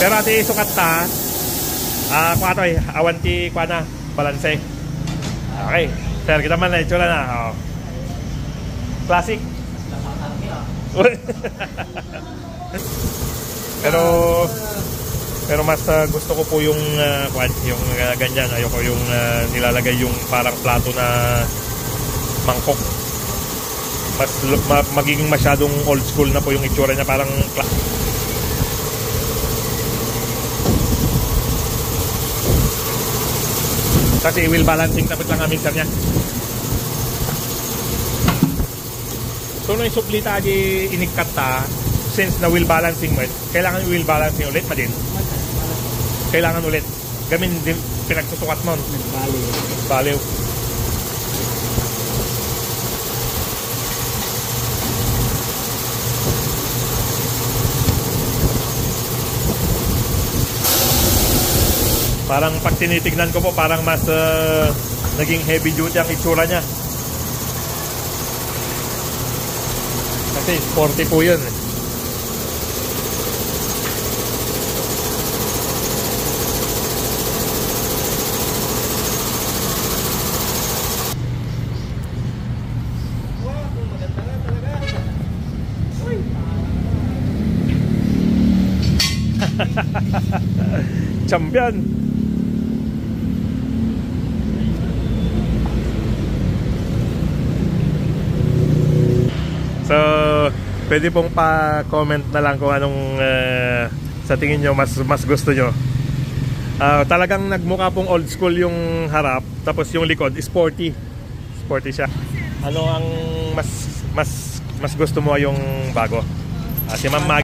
Pero ati sukat ta, kuha to awanti kuha na, balanse. Okay, sir, kita man na itsura na. Oh. Classic. pero mas gusto ko po yung ganyan. Ayoko yung nilalagay yung parang plato na mangkok. Mas magiging masyadong old school na po yung itsura niya, parang kasi wheel balancing tapos lang amin sir niya. So nung isuplita di inikat ta, since na wheel balancing mo, kailangan wheel balancing ulit pa din. Kailangan ulit. Gamin din pinagsusukat mo. Baliw. Parang pag tinitignan ko po, parang mas naging heavy duty ang itsura niya. Kasi sporty po yun. Champion. So, pwede pong pa-comment na lang kung anong sa tingin nyo mas gusto nyo. Talagang nagmukha pong old school yung harap, tapos yung likod sporty. Sporty siya. Ano ang mas gusto mo yung bago? Si Ma'am Maggie.